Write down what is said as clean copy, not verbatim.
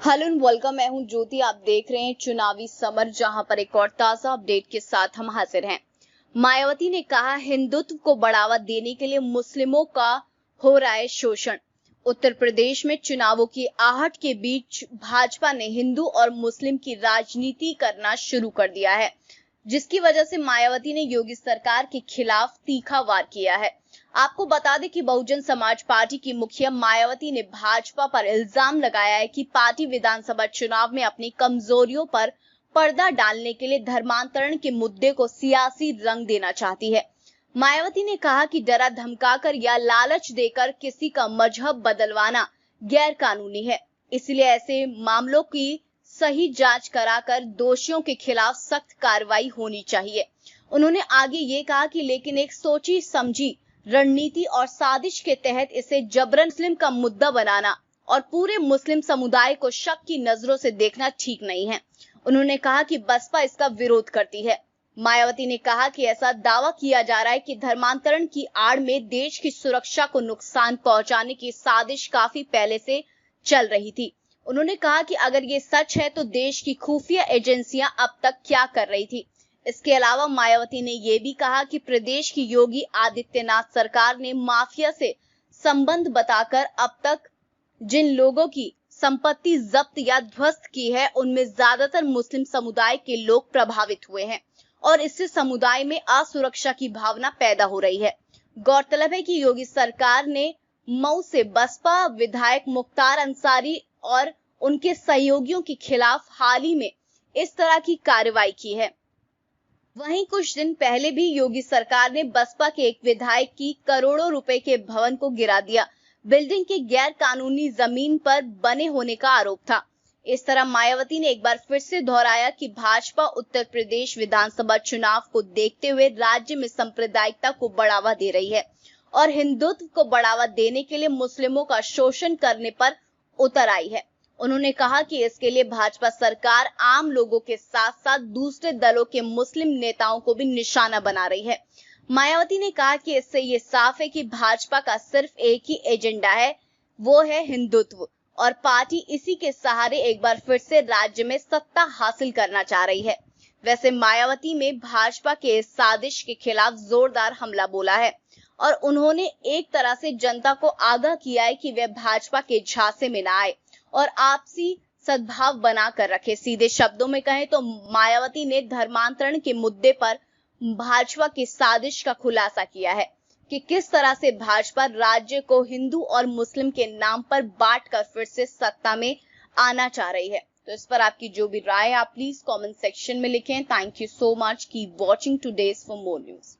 Hello and welcome. मैं हूं ज्योति। आप देख रहे हैं चुनावी समर, जहां पर एक और ताजा अपडेट के साथ हम हाजिर हैं। मायावती ने कहा, हिंदुत्व को बढ़ावा देने के लिए मुस्लिमों का हो रहा है शोषण। उत्तर प्रदेश में चुनावों की आहट के बीच भाजपा ने हिंदू और मुस्लिम की राजनीति करना शुरू कर दिया है, जिसकी वजह से मायावती ने योगी सरकार के खिलाफ तीखा वार किया है। आपको बता दें कि बहुजन समाज पार्टी की मुखिया मायावती ने भाजपा पर इल्जाम लगाया है कि पार्टी विधानसभा चुनाव में अपनी कमजोरियों पर पर्दा डालने के लिए धर्मांतरण के मुद्दे को सियासी रंग देना चाहती है। मायावती ने कहा कि डरा धमकाकर या लालच देकर किसी का मजहब बदलवाना गैर कानूनी है, इसलिए ऐसे मामलों की सही जांच कराकर दोषियों के खिलाफ सख्त कार्रवाई होनी चाहिए। उन्होंने आगे ये कहा कि लेकिन एक सोची समझी रणनीति और साजिश के तहत इसे जबरन मुस्लिम का मुद्दा बनाना और पूरे मुस्लिम समुदाय को शक की नजरों से देखना ठीक नहीं है। उन्होंने कहा कि बसपा इसका विरोध करती है। मायावती ने कहा कि ऐसा दावा किया जा रहा है कि धर्मांतरण की आड़ में देश की सुरक्षा को नुकसान पहुंचाने की साजिश काफी पहले से चल रही थी। उन्होंने कहा कि अगर ये सच है तो देश की खुफिया एजेंसियां अब तक क्या कर रही थी। इसके अलावा मायावती ने यह भी कहा कि प्रदेश की योगी आदित्यनाथ सरकार ने माफिया से संबंध बताकर अब तक जिन लोगों की संपत्ति जब्त या ध्वस्त की है, उनमें ज्यादातर मुस्लिम समुदाय के लोग प्रभावित हुए हैं और इससे समुदाय में असुरक्षा की भावना पैदा हो रही है। गौरतलब है कि योगी सरकार ने मऊ से बसपा विधायक मुख्तार अंसारी और उनके सहयोगियों के खिलाफ हाल ही में इस तरह की कार्रवाई की है। वहीं कुछ दिन पहले भी योगी सरकार ने बसपा के एक विधायक की करोड़ों रुपए के भवन को गिरा दिया। बिल्डिंग के गैर कानूनी जमीन पर बने होने का आरोप था। इस तरह मायावती ने एक बार फिर से दोहराया कि भाजपा उत्तर प्रदेश विधानसभा चुनाव को देखते हुए राज्य में सांप्रदायिकता को बढ़ावा दे रही है और हिंदुत्व को बढ़ावा देने के लिए मुस्लिमों का शोषण करने पर उतर आई है। उन्होंने कहा कि इसके लिए भाजपा सरकार आम लोगों के साथ साथ दूसरे दलों के मुस्लिम नेताओं को भी निशाना बना रही है। मायावती ने कहा कि इससे ये साफ है कि भाजपा का सिर्फ एक ही एजेंडा है, वो है हिंदुत्व, और पार्टी इसी के सहारे एक बार फिर से राज्य में सत्ता हासिल करना चाह रही है। वैसे मायावती में भाजपा के इस साजिश के खिलाफ जोरदार हमला बोला है और उन्होंने एक तरह से जनता को आगाह किया है कि वे भाजपा के झांसे में न आए और आपसी सद्भाव बनाकर रखे। सीधे शब्दों में कहें तो मायावती ने धर्मांतरण के मुद्दे पर भाजपा की साजिश का खुलासा किया है कि किस तरह से भाजपा राज्य को हिंदू और मुस्लिम के नाम पर बांटकर फिर से सत्ता में आना चाह रही है। तो इस पर आपकी जो भी राय है आप प्लीज कमेंट सेक्शन में लिखें। Thank you so much. Keep watching today's for more news.